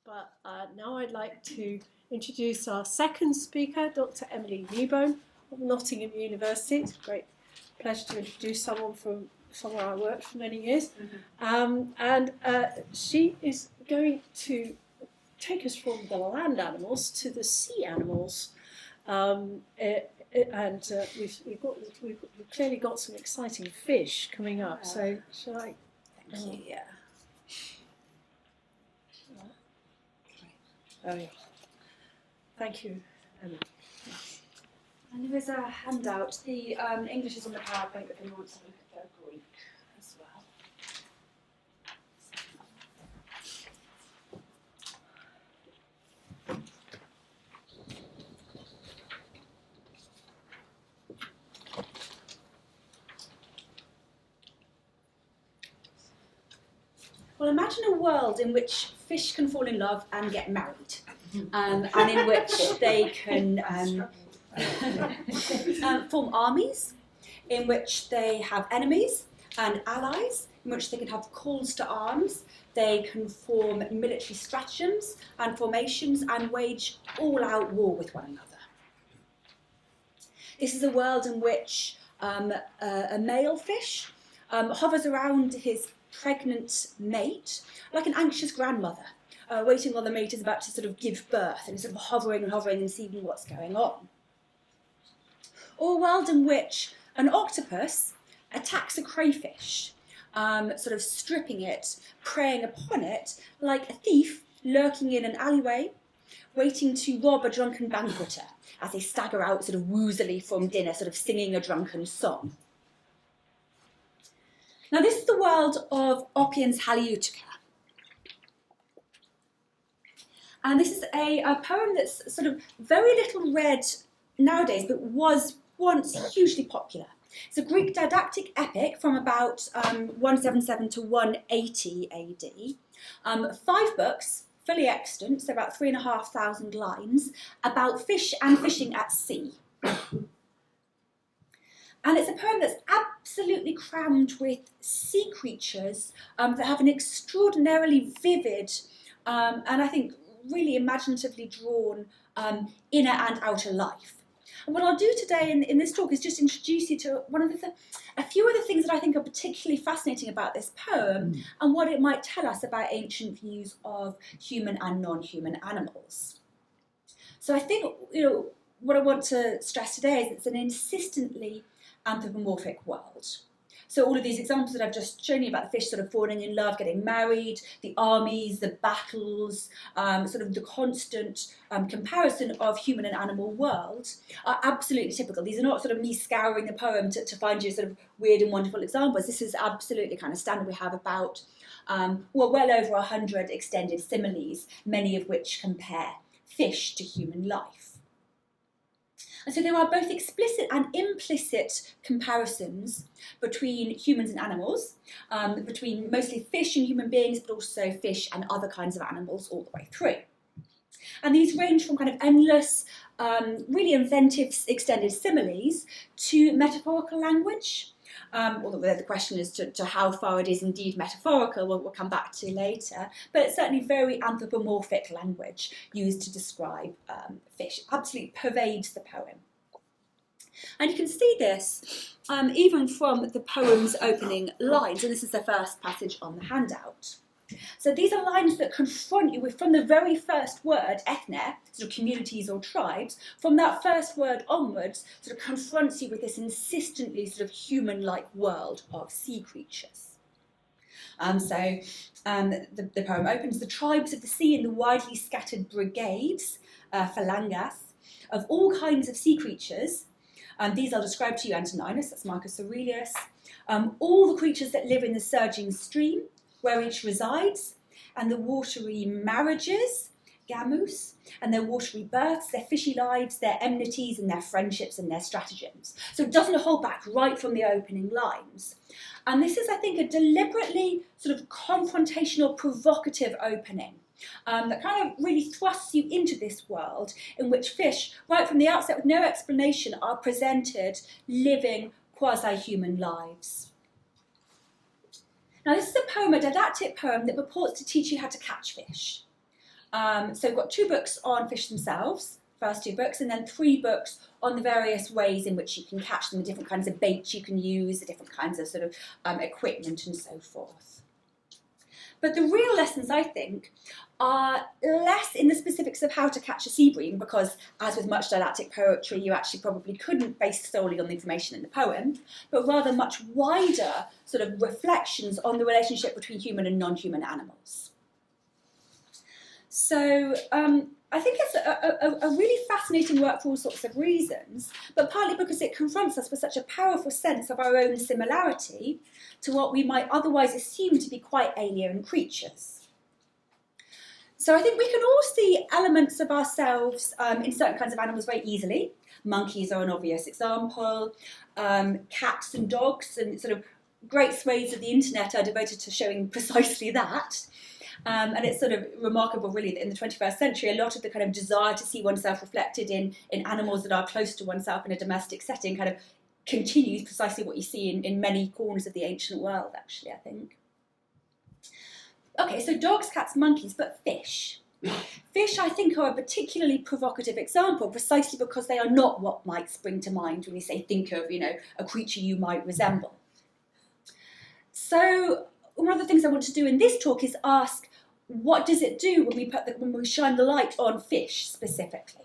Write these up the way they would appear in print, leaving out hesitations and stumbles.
But now I'd like to introduce our second speaker, Dr Emily Kneebone of Nottingham University. It's a great pleasure to introduce someone from somewhere I worked for many years. She is going to take us from the land animals to the sea animals. We've clearly got some exciting fish coming up. So shall I? Thank you. Yeah. Oh, yeah. Thank you, Emily. And there is a handout. The English is on the PowerPoint, but if anyone wants to look at the Greek as well. Well, imagine a world in which fish can fall in love and get married, and in which they can form armies, in which they have enemies and allies, in which they can have calls to arms, they can form military stratagems and formations and wage all-out war with one another. This is a world in which a male fish hovers around his pregnant mate like an anxious grandmother, waiting while the mate is about to sort of give birth, and sort of hovering and seeing what's going on. Or a world in which an octopus attacks a crayfish, sort of stripping it, preying upon it, like a thief lurking in an alleyway, waiting to rob a drunken banqueter as they stagger out sort of woozily from dinner, sort of singing a drunken song. Now, this is the world of Oppion's Halieutica. And this is a poem that's sort of very little read nowadays, but was once hugely popular. It's a Greek didactic epic from about 177 to 180 AD. 5 books, fully extant, so about 3,500 lines, about fish and fishing at sea. And it's a poem that's absolutely crammed with sea creatures that have an extraordinarily vivid and I think really imaginatively drawn inner and outer life. And what I'll do today in this talk is just introduce you to a few of the things that I think are particularly fascinating about this poem and what it might tell us about ancient views of human and non-human animals. So I think, what I want to stress today is it's an insistently anthropomorphic world. So all of these examples that I've just shown you about the fish sort of falling in love, getting married, the armies, the battles, sort of the constant comparison of human and animal worlds are absolutely typical. These are not sort of me scouring the poem to find you sort of weird and wonderful examples. This is absolutely kind of standard. We have about, well over 100 extended similes, many of which compare fish to human life. And so there are both explicit and implicit comparisons between humans and animals, between mostly fish and human beings, but also fish and other kinds of animals all the way through. And these range from kind of endless, really inventive extended similes to metaphorical language. Although the question is to how far it is indeed metaphorical, we'll come back to later, but it's certainly very anthropomorphic language used to describe fish. It absolutely pervades the poem. And you can see this even from the poem's opening lines, and this is the first passage on the handout. So these are lines that confront you with, from the very first word, ethne, sort of communities or tribes, from that first word onwards, sort of confronts you with this insistently sort of human-like world of sea creatures. The poem opens, the tribes of the sea in the widely scattered brigades, phalangas, of all kinds of sea creatures. These I'll describe to you, Antoninus, that's Marcus Aurelius. All the creatures that live in the surging stream, where each resides, and the watery marriages, gamos, and their watery births, their fishy lives, their enmities, and their friendships and their stratagems. So it doesn't hold back right from the opening lines. And this is, I think, a deliberately sort of confrontational, provocative opening that kind of really thrusts you into this world in which fish, right from the outset with no explanation, are presented living quasi-human lives. Now, this is a poem, a didactic poem, that purports to teach you how to catch fish. So we've got 2 books on fish themselves, first 2 books, and then 3 books on the various ways in which you can catch them, the different kinds of bait you can use, the different kinds of sort of equipment and so forth. But the real lessons, I think, are less in the specifics of how to catch a sea bream, because as with much didactic poetry, you actually probably couldn't base solely on the information in the poem, but rather much wider sort of reflections on the relationship between human and non-human animals. So I think it's a really fascinating work for all sorts of reasons, but partly because it confronts us with such a powerful sense of our own similarity to what we might otherwise assume to be quite alien creatures. So I think we can all see elements of ourselves in certain kinds of animals very easily. Monkeys are an obvious example. Cats and dogs, and sort of great swathes of the internet are devoted to showing precisely that. And it's sort of remarkable, really, that in the 21st century, a lot of the kind of desire to see oneself reflected in animals that are close to oneself in a domestic setting kind of continues precisely what you see in many corners of the ancient world, actually, I think. Okay, so dogs, cats, monkeys, but fish. Fish, I think, are a particularly provocative example, precisely because they are not what might spring to mind when we say think of, a creature you might resemble. So one of the things I want to do in this talk is ask, what does it do when we shine the light on fish specifically?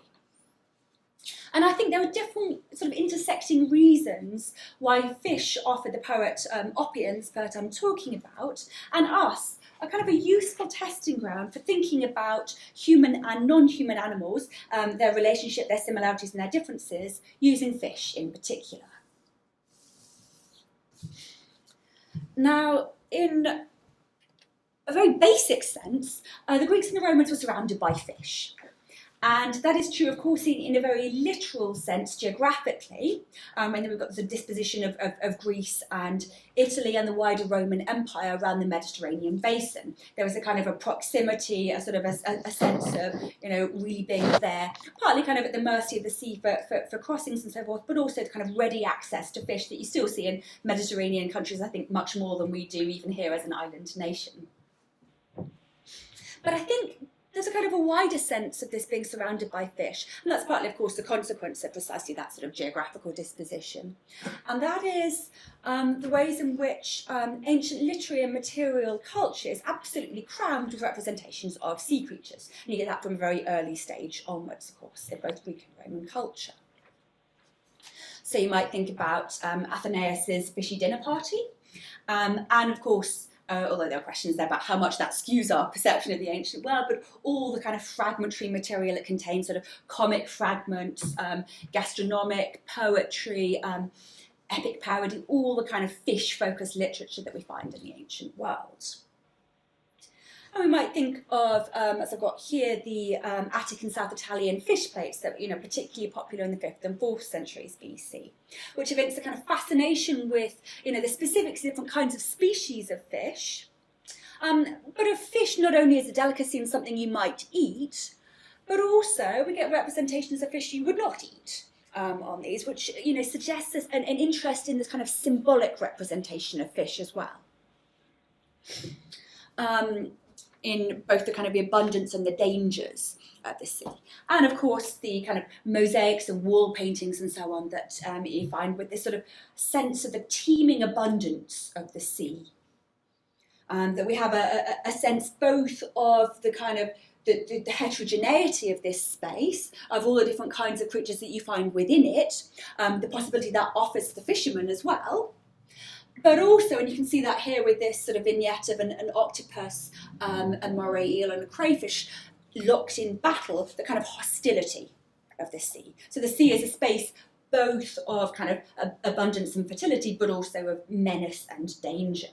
And I think there are different sort of intersecting reasons why fish offer the poet Oppian's poet I'm talking about, and us, a kind of a useful testing ground for thinking about human and non-human animals, their relationship, their similarities and their differences, using fish in particular. Now, in a very basic sense, the Greeks and the Romans were surrounded by fish. And that is true, of course, in a very literal sense, geographically. And then we've got the disposition of Greece and Italy and the wider Roman Empire around the Mediterranean basin. There was a kind of a proximity, a sort of a sense of, really being there, partly kind of at the mercy of the sea for crossings and so forth, but also the kind of ready access to fish that you still see in Mediterranean countries, I think, much more than we do even here as an island nation. But I think there's a kind of a wider sense of this being surrounded by fish, and that's partly, of course, the consequence of precisely that sort of geographical disposition. And that is the ways in which ancient literary and material culture is absolutely crammed with representations of sea creatures. And you get that from a very early stage onwards, of course, in both Greek and Roman culture. So you might think about Athenaeus's fishy dinner party, and of course, although there are questions there about how much that skews our perception of the ancient world, but all the kind of fragmentary material it contains, sort of comic fragments, gastronomic, poetry, epic parody, all the kind of fish-focused literature that we find in the ancient world. And we might think of, as I've got here, the Attic and South Italian fish plates that were particularly popular in the 5th and 4th centuries BC, which evince a kind of fascination with the specifics of different kinds of species of fish, but of fish not only as a delicacy and something you might eat, but also we get representations of fish you would not eat on these, which suggests an interest in this kind of symbolic representation of fish as well. In both the kind of the abundance and the dangers of the sea. And of course the kind of mosaics and wall paintings and so on that you find with this sort of sense of the teeming abundance of the sea. That we have a sense both of the kind of the heterogeneity of this space, of all the different kinds of creatures that you find within it, the possibility that offers the fisherman as well, but also, and you can see that here with this sort of vignette of an octopus, a moray eel and a crayfish locked in battle, the kind of hostility of the sea. So the sea is a space both of kind of abundance and fertility, but also of menace and danger.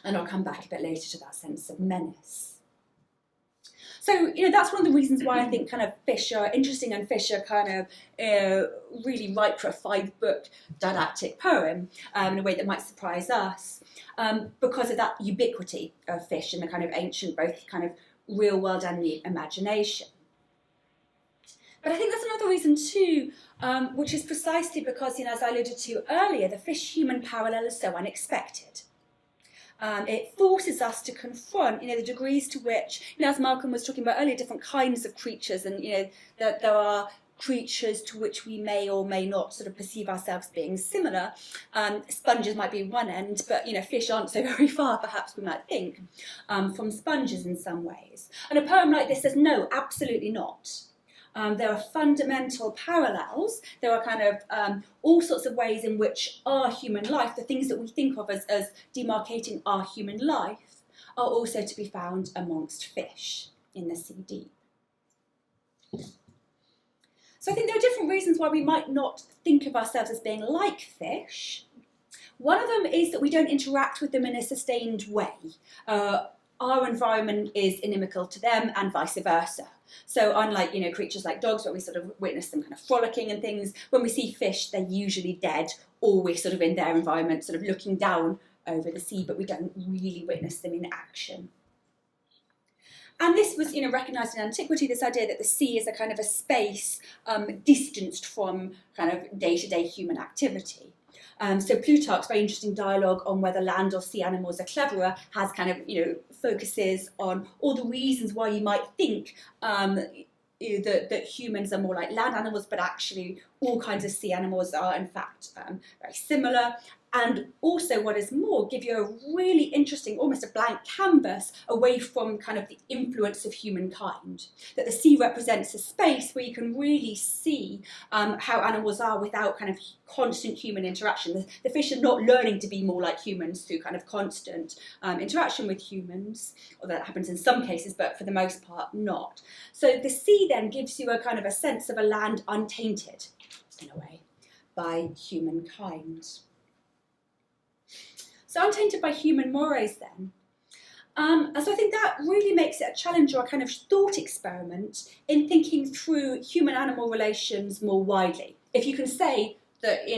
And I'll come back a bit later to that sense of menace. So, that's one of the reasons why I think kind of fish are interesting, and fish are kind of really ripe for a 5-book didactic poem in a way that might surprise us, because of that ubiquity of fish in the kind of ancient, both kind of real world and the imagination. But I think that's another reason too, which is precisely because, as I alluded to earlier, the fish-human parallel is so unexpected. It forces us to confront, the degrees to which, as Malcolm was talking about earlier, different kinds of creatures, and that there are creatures to which we may or may not sort of perceive ourselves being similar. Sponges might be one end, but fish aren't so very far, perhaps we might think, from sponges in some ways. And a poem like this says, no, absolutely not. There are fundamental parallels. There are kind of all sorts of ways in which our human life, the things that we think of as demarcating our human life, are also to be found amongst fish in the sea deep. So I think there are different reasons why we might not think of ourselves as being like fish. One of them is that we don't interact with them in a sustained way. Our environment is inimical to them and vice versa. So unlike, creatures like dogs, where we sort of witness them kind of frolicking and things, when we see fish, they're usually dead, or we're sort of in their environment, sort of looking down over the sea, but we don't really witness them in action. And this was, recognised in antiquity, this idea that the sea is a kind of a space distanced from kind of day-to-day human activity. So Plutarch's very interesting dialogue on whether land or sea animals are cleverer has kind of, focuses on all the reasons why you might think that humans are more like land animals, but actually all kinds of sea animals are in fact very similar. And also, what is more, give you a really interesting, almost a blank canvas away from kind of the influence of humankind. That the sea represents a space where you can really see how animals are without kind of constant human interaction. The fish are not learning to be more like humans through kind of constant interaction with humans, although that happens in some cases, but for the most part not. So the sea then gives you a kind of a sense of a land untainted, in a way, by humankind. So untainted by human mores then. And so I think that really makes it a challenge or a kind of thought experiment in thinking through human-animal relations more widely. If you can say that,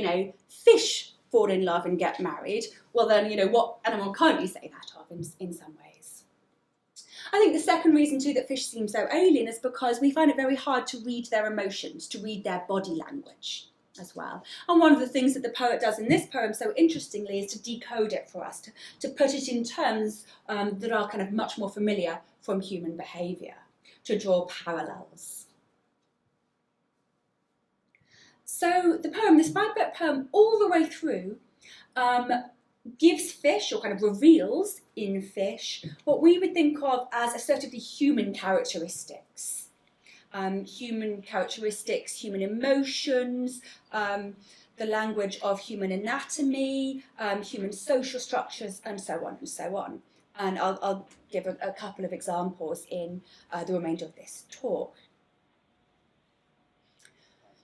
fish fall in love and get married, well then, what animal can't you say that of in some ways? I think the second reason too that fish seem so alien is because we find it very hard to read their emotions, to read their body language as well. And one of the things that the poet does in this poem so interestingly is to decode it for us, to put it in terms that are kind of much more familiar from human behaviour, to draw parallels. So the poem, this 5-bit poem, all the way through, gives fish, or kind of reveals in fish, what we would think of as assertively human characteristics. Human characteristics, human emotions, the language of human anatomy, human social structures, and so on and so on. And I'll give a couple of examples in the remainder of this talk.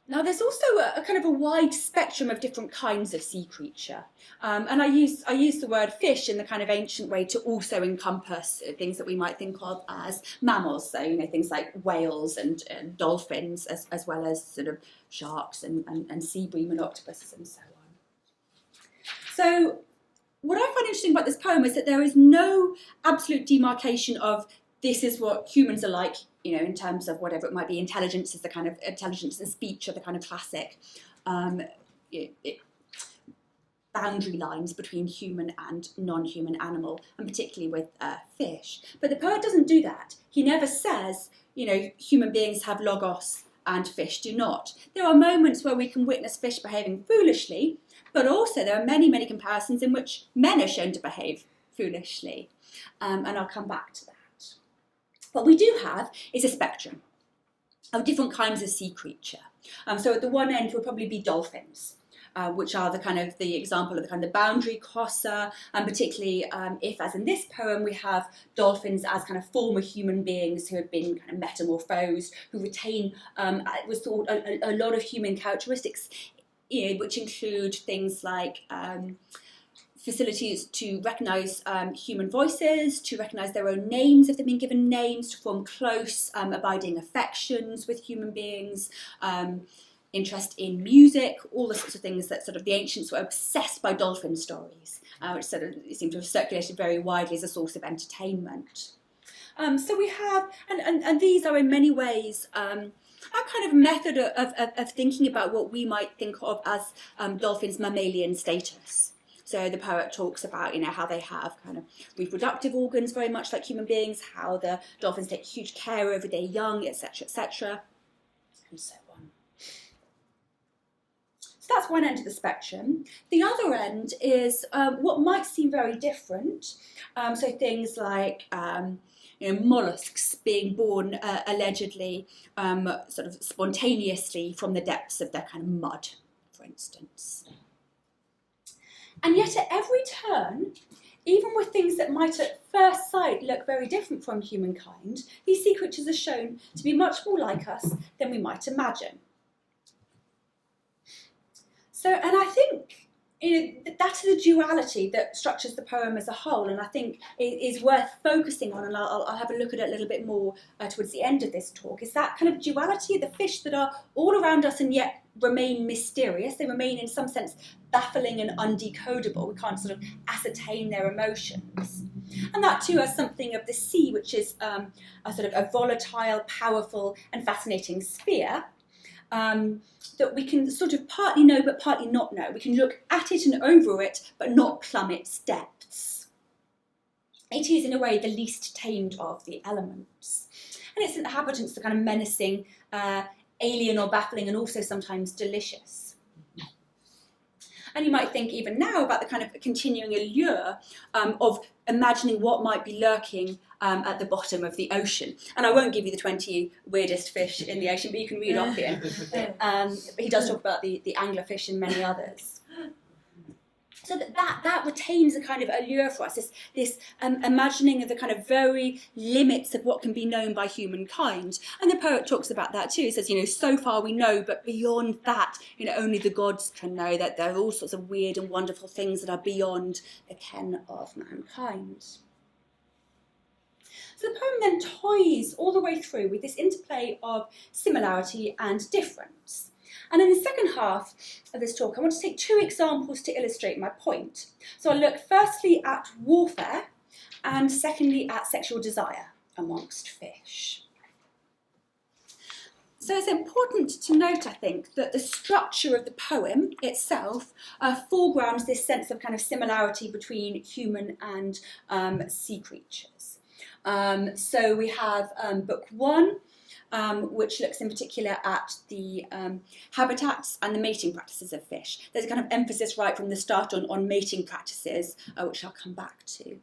Now, there's also a kind of a wide spectrum of different kinds of sea creature. And I use the word fish in the kind of ancient way to also encompass things that we might think of as mammals. So, things like whales and dolphins, as well as sort of sharks and sea bream and octopuses and so on. So what I find interesting about this poem is that there is no absolute demarcation of this is what humans are like, in terms of whatever it might be. Intelligence is the kind of intelligence and speech are the kind of classic boundary lines between human and non-human animal, and particularly with fish. But the poet doesn't do that. He never says, human beings have logos and fish do not. There are moments where we can witness fish behaving foolishly, but also there are many, many comparisons in which men are shown to behave foolishly. And I'll come back to that. What we do have is a spectrum of different kinds of sea creature. So at the one end would probably be dolphins, which are the example of the kind of boundary crosser, and particularly if, as in this poem, we have dolphins as kind of former human beings who have been kind of metamorphosed, who retain was thought a lot of human characteristics, which include things like facilities to recognise human voices, to recognise their own names if they've been given names, to form close, abiding affections with human beings, interest in music, all the sorts of things that sort of the ancients were obsessed by dolphin stories, which sort of seem to have circulated very widely as a source of entertainment. So we have, and these are in many ways a kind of method of thinking about what we might think of as dolphins' mammalian status. So the poet talks about, how they have kind of reproductive organs very much like human beings, how the dolphins take huge care over their young, etc., and so on. So that's one end of the spectrum. The other end is what might seem very different. So things like mollusks being born allegedly sort of spontaneously from the depths of their kind of mud, for instance. And yet at every turn, even with things that might at first sight look very different from humankind, these sea creatures are shown to be much more like us than we might imagine. So, and I think that is a duality that structures the poem as a whole, and I think it is worth focusing on, and I'll have a look at it a little bit more towards the end of this talk, is that kind of duality of the fish that are all around us and yet remain mysterious. They remain in some sense baffling and undecodable. We can't sort of ascertain their emotions. And that too has something of the sea, which is a sort of a volatile, powerful and fascinating sphere. That we can sort of partly know but partly not know. We can look at it and over it but not plumb its depths. It is in a way the least tamed of the elements. And its inhabitants are kind of menacing, alien or baffling, and also sometimes delicious. And you might think even now about the kind of continuing allure of imagining what might be lurking at the bottom of the ocean. And I won't give you the 20 weirdest fish in the ocean, but you can read off here. But he does talk about the anglerfish and many others. So that retains a kind of allure for us, this imagining of the kind of very limits of what can be known by humankind. And the poet talks about that too. He says, so far we know, but beyond that, only the gods can know, that there are all sorts of weird and wonderful things that are beyond the ken of mankind. So the poem then toys all the way through with this interplay of similarity and difference. And in the second half of this talk, I want to take two examples to illustrate my point. So I'll look firstly at warfare and secondly at sexual desire amongst fish. So it's important to note, I think, that the structure of the poem itself foregrounds this sense of kind of similarity between human and sea creatures. So we have book 1, which looks in particular at the habitats and the mating practices of fish. There's a kind of emphasis right from the start on mating practices, which I'll come back to.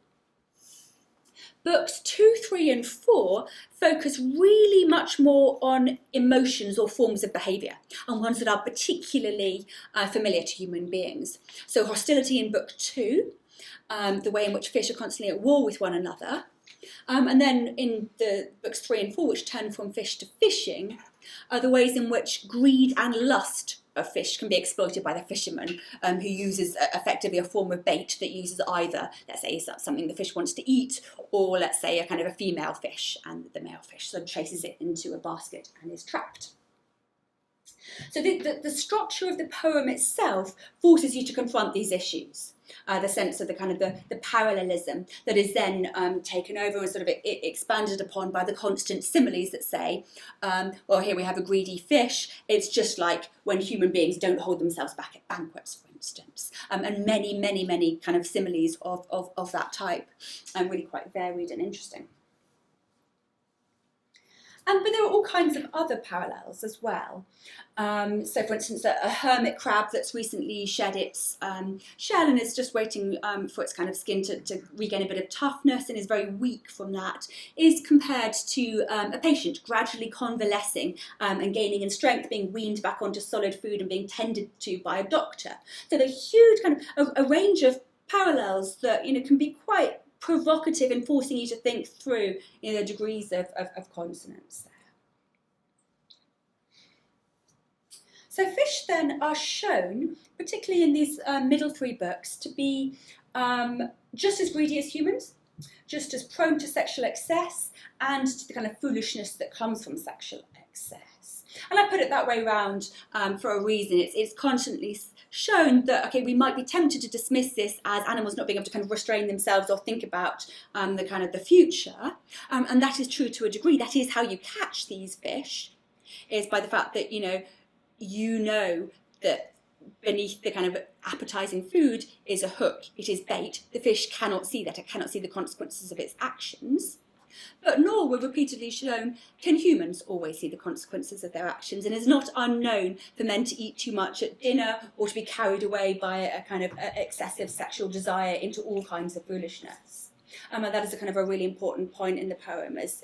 Books 2, 3 and 4 focus really much more on emotions or forms of behaviour, and ones that are particularly familiar to human beings. So hostility in book 2, the way in which fish are constantly at war with one another. And then in the books 3 and 4, which turn from fish to fishing, are the ways in which greed and lust of fish can be exploited by the fisherman, who uses effectively a form of bait that uses either, let's say, something the fish wants to eat, or let's say a kind of a female fish, and the male fish sort of chases it into a basket and is trapped. So the structure of the poem itself forces you to confront these issues. The sense of the kind of the parallelism that is then taken over and sort of expanded upon by the constant similes that say, well, here we have a greedy fish. It's just like when human beings don't hold themselves back at banquets, for instance, and many, many, many kind of similes of that type, and really quite varied and interesting. But there are all kinds of other parallels as well. So, for instance, a hermit crab that's recently shed its shell and is just waiting for its kind of skin to regain a bit of toughness and is very weak from that, is compared to a patient gradually convalescing and gaining in strength, being weaned back onto solid food and being tended to by a doctor. So there's huge kind of a range of parallels that can be quite provocative in forcing you to think through the degrees of consonance there. So fish then are shown, particularly in these middle 3 books, to be just as greedy as humans, just as prone to sexual excess, and to the kind of foolishness that comes from sexual excess. And I put it that way round for a reason. It's constantly shown that, okay, we might be tempted to dismiss this as animals not being able to kind of restrain themselves or think about the kind of the future, and that is true to a degree. That is how you catch these fish, is by the fact that you know that beneath the kind of appetising food is a hook, it is bait. The fish cannot see that, it cannot see the consequences of its actions. But nor, we're repeatedly shown, can humans always see the consequences of their actions, and it's not unknown for men to eat too much at dinner or to be carried away by a kind of excessive sexual desire into all kinds of foolishness. And that is a kind of a really important point in the poem, is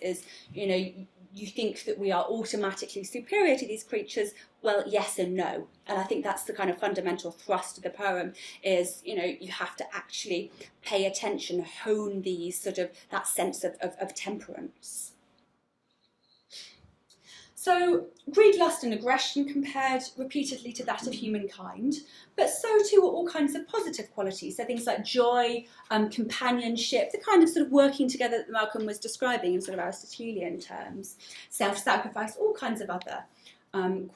you know, you think that we are automatically superior to these creatures. Well, yes and no. And I think that's the kind of fundamental thrust of the poem, is, you know, you have to actually pay attention, hone these sort of, that sense of temperance. So greed, lust and aggression compared repeatedly to that of humankind, but so too are all kinds of positive qualities. So things like joy, companionship, the kind of sort of working together that Malcolm was describing in sort of Aristotelian terms, self-sacrifice, all kinds of other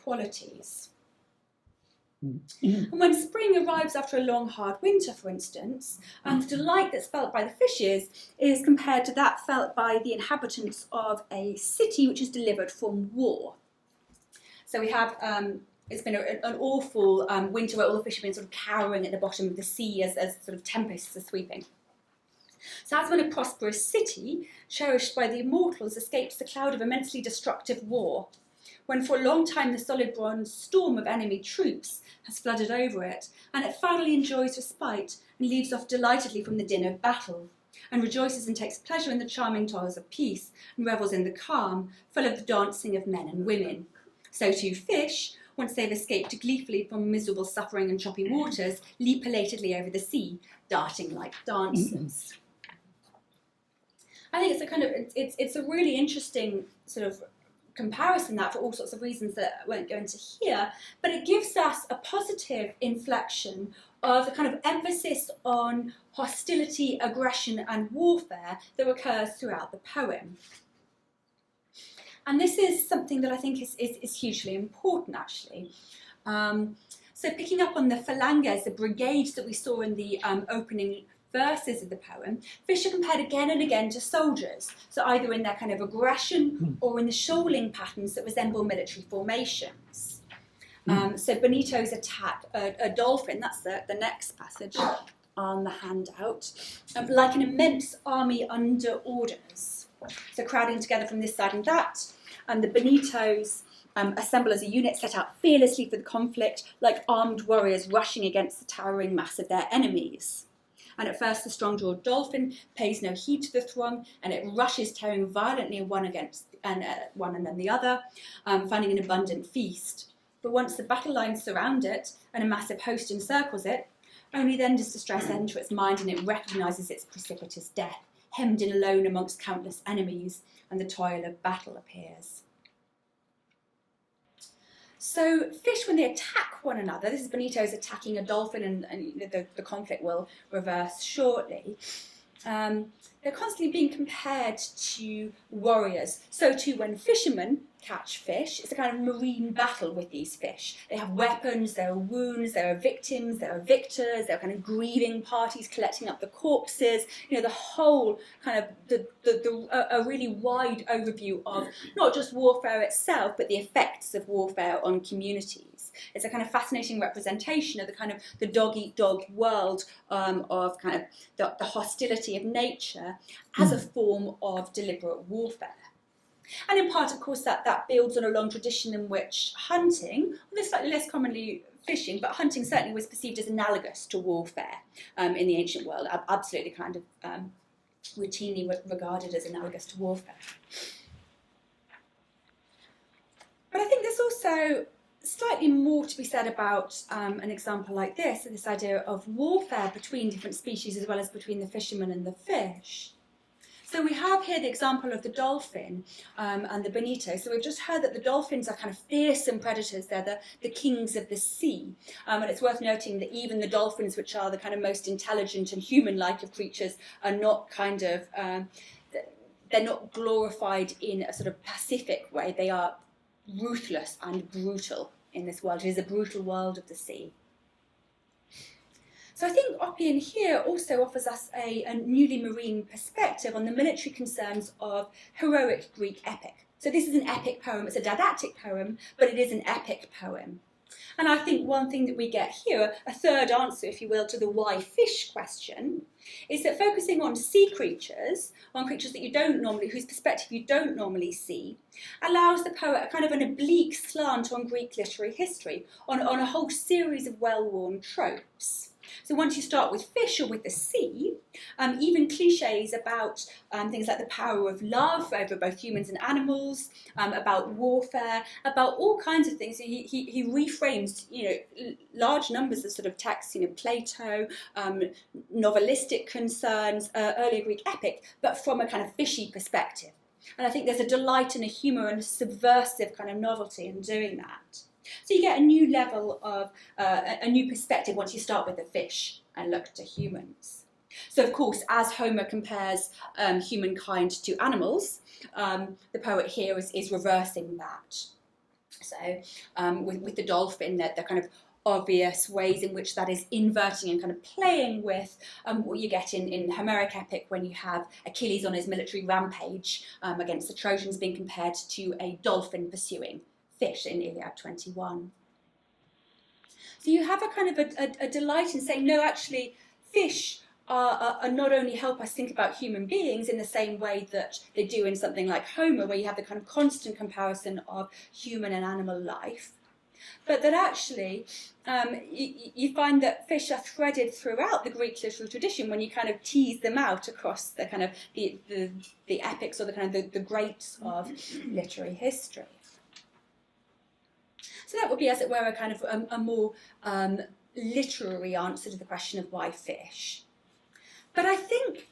qualities. And when spring arrives after a long, hard winter, for instance, the delight that's felt by the fishes is compared to that felt by the inhabitants of a city which is delivered from war. So we have, it's been an awful winter where all the fish have been sort of cowering at the bottom of the sea as sort of tempests are sweeping. So as when a prosperous city, cherished by the immortals, escapes the cloud of immensely destructive war, when for a long time the solid bronze storm of enemy troops has flooded over it, and it finally enjoys respite and leaves off delightedly from the din of battle, and rejoices and takes pleasure in the charming toils of peace, and revels in the calm, full of the dancing of men and women. So too fish, once they've escaped gleefully from miserable suffering and choppy waters, leap elatedly over the sea, darting like dancers. I think it's a kind of, it's a really interesting sort of comparison, that for all sorts of reasons that I won't go into here, but it gives us a positive inflection of the kind of emphasis on hostility, aggression and warfare that occurs throughout the poem. And this is something that I think is hugely important, actually. So picking up on the phalanges, the brigades that we saw in the opening verses of the poem, fish are compared again and again to soldiers, so either in their kind of aggression or in the shoaling patterns that resemble military formations. So Benito's attack a dolphin, that's the next passage on the handout, like an immense army under orders. So crowding together from this side and that, and the Benitos assemble as a unit, set out fearlessly for the conflict, like armed warriors rushing against the towering mass of their enemies. And at first the strong-jawed dolphin pays no heed to the throng, and it rushes, tearing violently one against one and then the other, finding an abundant feast. But once the battle lines surround it, and a massive host encircles it, only then does distress enter its mind, and it recognises its precipitous death, hemmed in alone amongst countless enemies, and the toil of battle appears. So fish, when they attack one another, this is Benito's attacking a dolphin, and the conflict will reverse shortly. They're constantly being compared to warriors. So too when fishermen catch fish, it's a kind of marine battle with these fish. They have weapons, there are wounds, there are victims, there are victors, there are kind of grieving parties collecting up the corpses. You know, the whole kind of a really wide overview of not just warfare itself, but the effects of warfare on communities. It's a kind of fascinating representation of the kind of the dog-eat-dog world of kind of the hostility of nature as a form of deliberate warfare. And in part, of course, that builds on a long tradition in which hunting, although slightly less commonly fishing, but hunting certainly was perceived as analogous to warfare in the ancient world, absolutely kind of routinely regarded as analogous to warfare. But I think there's also slightly more to be said about an example like this idea of warfare between different species as well as between the fisherman and the fish. So we have here the example of the dolphin and the bonito. So we've just heard that the dolphins are kind of fearsome predators. They're the kings of the sea. And it's worth noting that even the dolphins, which are the kind of most intelligent and human-like of creatures, are not kind of, they're not glorified in a sort of pacific way. They are ruthless and brutal in this world. It is a brutal world of the sea. So I think Oppian here also offers us a newly marine perspective on the military concerns of heroic Greek epic. So this is an epic poem, it's a didactic poem, but it is an epic poem. And I think one thing that we get here, a third answer, if you will, to the why fish question, is that focusing on sea creatures, on creatures that you don't normally, whose perspective you don't normally see, allows the poet a kind of an oblique slant on Greek literary history, on a whole series of well-worn tropes. So once you start with fish or with the sea, even cliches about things like the power of love over both humans and animals, about warfare, about all kinds of things. He reframes, large numbers of sort of texts, Plato, novelistic concerns, earlier Greek epic, but from a kind of fishy perspective. And I think there's a delight and a humour and a subversive kind of novelty in doing that. So you get a new level of, a new perspective once you start with the fish and look to humans. So of course, as Homer compares humankind to animals, the poet here is reversing that. So with the dolphin, the kind of obvious ways in which that is inverting and kind of playing with what you get in Homeric epic when you have Achilles on his military rampage against the Trojans being compared to a dolphin pursuing fish in Iliad 21. So you have a kind of a delight in saying, no, actually, fish are not only help us think about human beings in the same way that they do in something like Homer, where you have the kind of constant comparison of human and animal life, but that actually you find that fish are threaded throughout the Greek literary tradition when you kind of tease them out across the kind of the epics or the kind of the greats of literary history. So that would be, as it were, a kind of a more literary answer to the question of why fish. But I think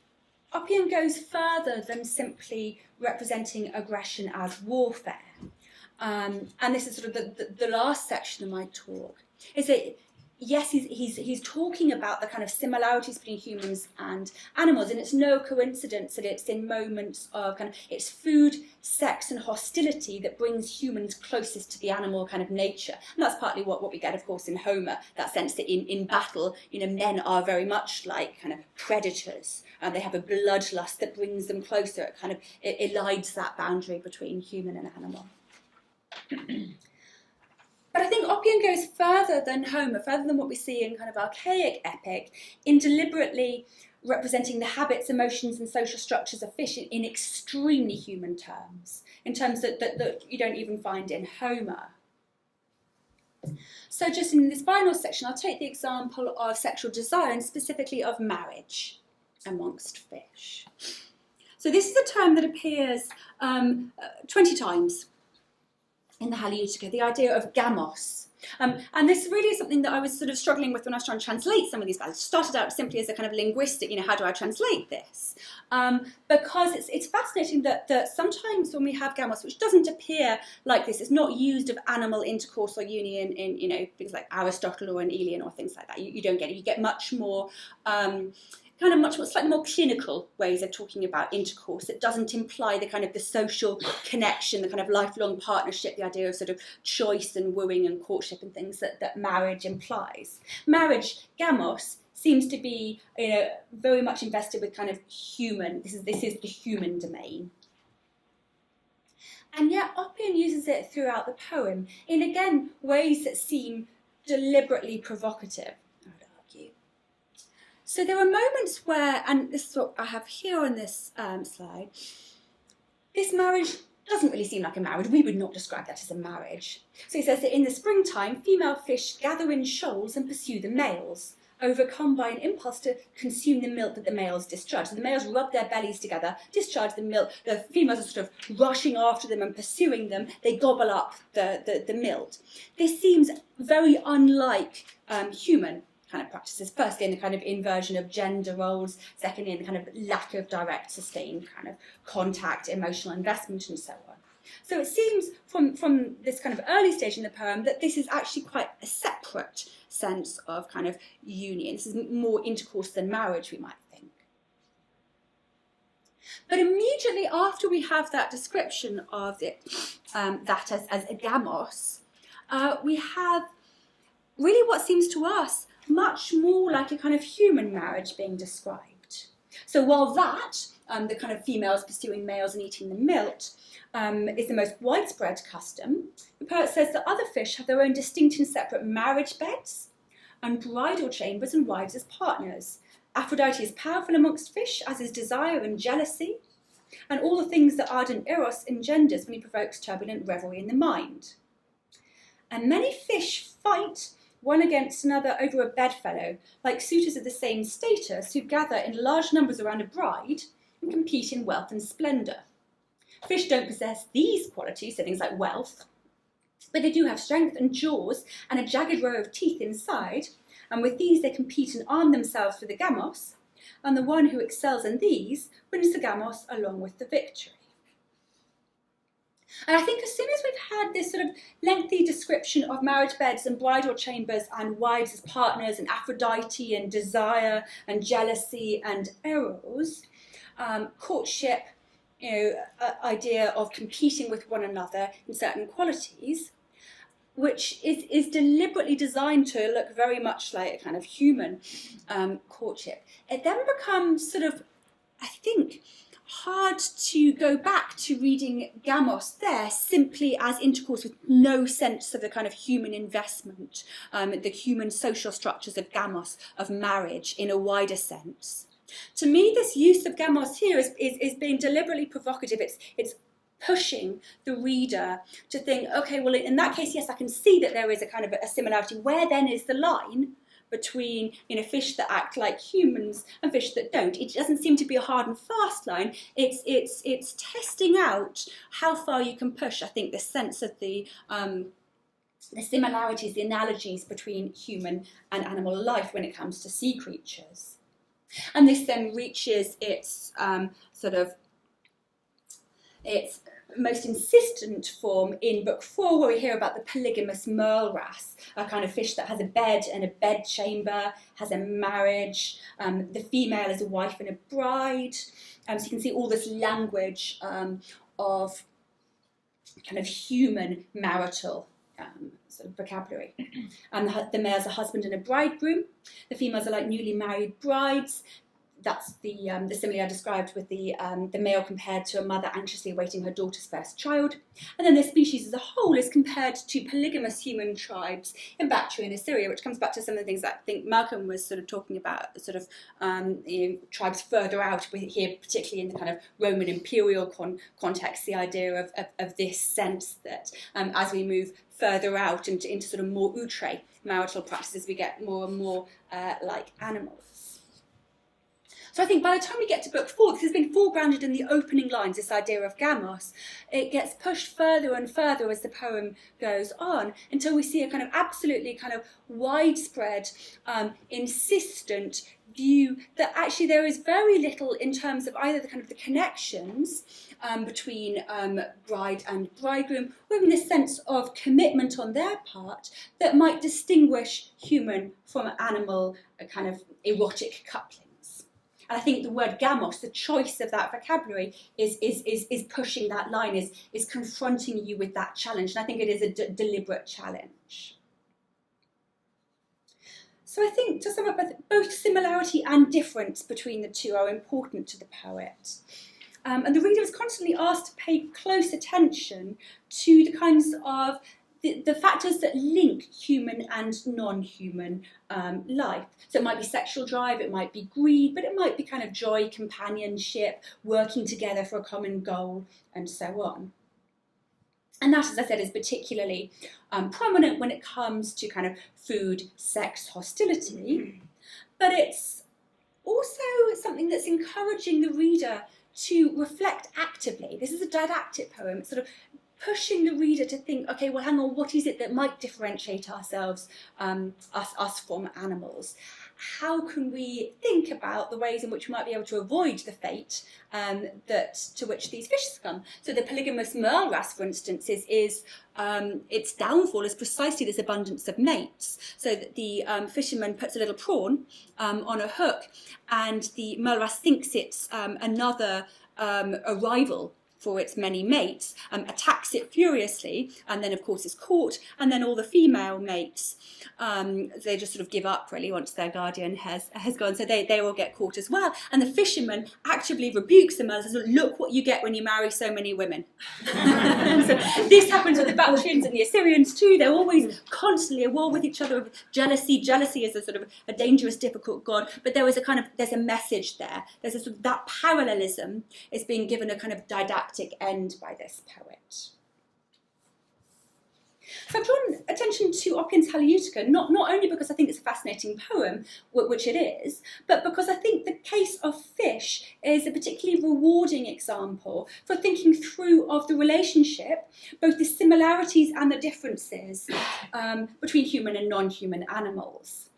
Oppian goes further than simply representing aggression as warfare. And this is sort of the last section of my talk, is that yes, he's talking about the kind of similarities between humans and animals, and it's no coincidence that it's in moments of kind of it's food, sex, and hostility that brings humans closest to the animal kind of nature. And that's partly what we get, of course, in Homer, that sense that in battle, men are very much like kind of predators, and they have a bloodlust that brings them closer. It kind of it elides that boundary between human and animal. But I think Oppian goes further than Homer, further than what we see in kind of archaic epic, in deliberately representing the habits, emotions, and social structures of fish in extremely human terms, in terms that you don't even find in Homer. So just in this final section, I'll take the example of sexual desire, and specifically of marriage amongst fish. So this is a term that appears 20 times in the Halleutica, the idea of gamos. And this really is something that I was sort of struggling with when I was trying to translate some of these values. It started out simply as a kind of linguistic, how do I translate this? Because it's fascinating that sometimes when we have gamos, which doesn't appear like this, it's not used of animal intercourse or union in things like Aristotle or in Aeolian or things like that. You don't get it. You get much more slightly more clinical ways of talking about intercourse. It doesn't imply the kind of the social connection, the kind of lifelong partnership, the idea of sort of choice and wooing and courtship and things that marriage implies. Marriage, gamos, seems to be very much invested with kind of human. This is the human domain. And yet Oppian uses it throughout the poem in, again, ways that seem deliberately provocative. So there are moments where, and this is what I have here on this slide, this marriage doesn't really seem like a marriage. We would not describe that as a marriage. So he says that in the springtime, female fish gather in shoals and pursue the males, overcome by an impulse to consume the milk that the males discharge. So the males rub their bellies together, discharge the milk. The females are sort of rushing after them and pursuing them. They gobble up the milk. This seems very unlike human kind of practices, firstly in the kind of inversion of gender roles, secondly in the kind of lack of direct sustained kind of contact, emotional investment and so on. So it seems from this kind of early stage in the poem that this is actually quite a separate sense of kind of union. This is more intercourse than marriage, we might think. But immediately after we have that description of it, that as a gamos, we have really what seems to us much more like a kind of human marriage being described. So while that the kind of females pursuing males and eating the milt, is the most widespread custom. The poet says that other fish have their own distinct and separate marriage beds and bridal chambers and wives as partners. Aphrodite is powerful amongst fish, as is desire and jealousy, and all the things that ardent Eros engenders when he provokes turbulent revelry in the mind. And many fish fight one against another over a bedfellow, like suitors of the same status who gather in large numbers around a bride and compete in wealth and splendour. Fish don't possess these qualities, so things like wealth, but they do have strength and jaws and a jagged row of teeth inside, and with these they compete and arm themselves for the gamos, and the one who excels in these wins the gamos along with the victory. And I think as soon as we've had this sort of lengthy description of marriage beds and bridal chambers and wives as partners and Aphrodite and desire and jealousy and eros, courtship, idea of competing with one another in certain qualities, which is deliberately designed to look very much like a kind of human courtship. It then becomes sort of, I think, hard to go back to reading gamos there simply as intercourse with no sense of the kind of human investment, the human social structures of gamos, of marriage in a wider sense. To me, this use of gamos here is being deliberately provocative. It's pushing the reader to think, okay, well, in that case, yes, I can see that there is a kind of a similarity. Where then is the line between fish that act like humans and fish that don't? It doesn't seem to be a hard and fast line. It's testing out how far you can push, I think, the sense of the similarities, the analogies between human and animal life when it comes to sea creatures. And this then reaches its its most insistent form in Book 4, where we hear about the polygamous merle wrasse, a kind of fish that has a bed and a bed chamber, has a marriage, the female is a wife and a bride. So you can see all this language of kind of human marital sort of vocabulary. And the male's a husband and a bridegroom. The females are like newly married brides. That's the simile I described with the male compared to a mother anxiously awaiting her daughter's first child. And then the species as a whole is compared to polygamous human tribes in Bactria and Assyria, which comes back to some of the things that I think Malcolm was sort of talking about, sort of tribes further out here, particularly in the kind of Roman imperial context, the idea of this sense that as we move further out into sort of more outre marital practices, we get more and more like animals. So I think by the time we get to Book 4, this has been foregrounded in the opening lines, this idea of gamos. It gets pushed further and further as the poem goes on until we see a kind of absolutely kind of widespread, insistent view that actually there is very little in terms of either the kind of the connections between bride and bridegroom, or even the sense of commitment on their part that might distinguish human from animal kind of erotic coupling. And I think the word gamos, the choice of that vocabulary, is pushing that line, is confronting you with that challenge. And I think it is a deliberate challenge. So I think, to sum up, both similarity and difference between the two are important to the poet. And the reader is constantly asked to pay close attention to the kinds of the factors that link human and non-human life. So it might be sexual drive, it might be greed, but it might be kind of joy, companionship, working together for a common goal, and so on. And that, as I said, is particularly prominent when it comes to kind of food, sex, hostility. But it's also something that's encouraging the reader to reflect actively. This is a didactic poem. It's sort of pushing the reader to think, okay, well, hang on, what is it that might differentiate ourselves, us from animals? How can we think about the ways in which we might be able to avoid the fate to which these fish succumb? So the polygamous merle wrasse, for instance, is its downfall is precisely this abundance of mates. So that the fisherman puts a little prawn on a hook, and the merle wrasse thinks it's another arrival for its many mates, attacks it furiously, and then of course is caught, and then all the female mates, they just sort of give up really once their guardian has gone, so they all get caught as well, and the fisherman actively rebukes them and says, look what you get when you marry so many women. So this happens with the Bactrians and the Assyrians too. They're always constantly at war with each other, with jealousy. Jealousy is a sort of a dangerous, difficult god, but there's a message there. There's a sort of, that parallelism is being given a kind of didactic end by this poet. So I've drawn attention to Oppion's Halieutica, not only because I think it's a fascinating poem, which it is, but because I think the case of fish is a particularly rewarding example for thinking through of the relationship, both the similarities and the differences between human and non-human animals.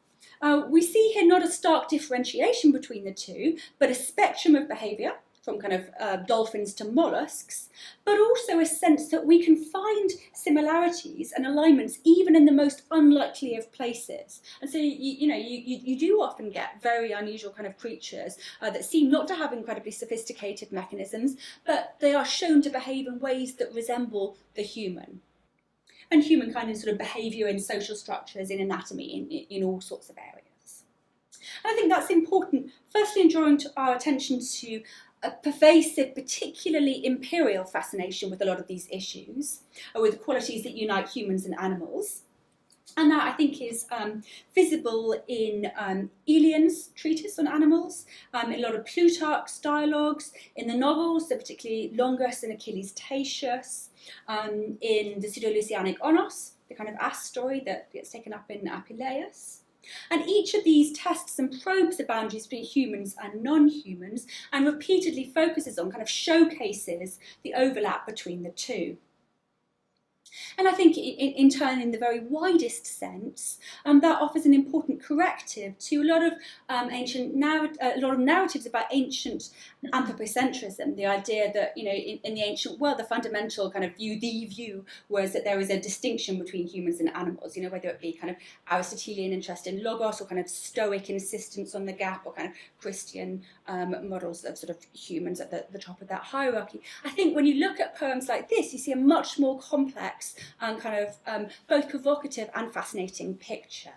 We see here not a stark differentiation between the two, but a spectrum of behaviour, from kind of dolphins to mollusks, but also a sense that we can find similarities and alignments even in the most unlikely of places. And so, you do often get very unusual kind of creatures that seem not to have incredibly sophisticated mechanisms, but they are shown to behave in ways that resemble the human. And humankind in sort of behaviour in social structures, in anatomy, in all sorts of areas. And I think that's important, firstly in drawing our attention to a pervasive, particularly imperial fascination with a lot of these issues, with the qualities that unite humans and animals. And that, I think, is visible in Aelian's treatise on animals, in a lot of Plutarch's dialogues, in the novels, so particularly Longus and Achilles Tatius, in the Pseudo-Lucianic Onos, the kind of ass story that gets taken up in Apuleius. And each of these tests and probes the boundaries between humans and non-humans and repeatedly focuses on, kind of showcases the overlap between the two. And I think in turn, in the very widest sense, that offers an important corrective to a lot of narratives about ancient anthropocentrism. The idea that, in the ancient world, the fundamental kind of view was that there is a distinction between humans and animals. Whether it be kind of Aristotelian interest in logos or kind of Stoic insistence on the gap, or kind of Christian models of sort of humans at the top of that hierarchy. I think when you look at poems like this, you see a much more complex and kind of both provocative and fascinating picture.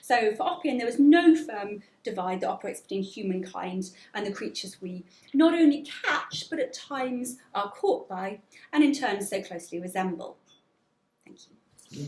So for Oppian, there was no firm divide that operates between humankind and the creatures we not only catch, but at times are caught by, and in turn so closely resemble. Thank you.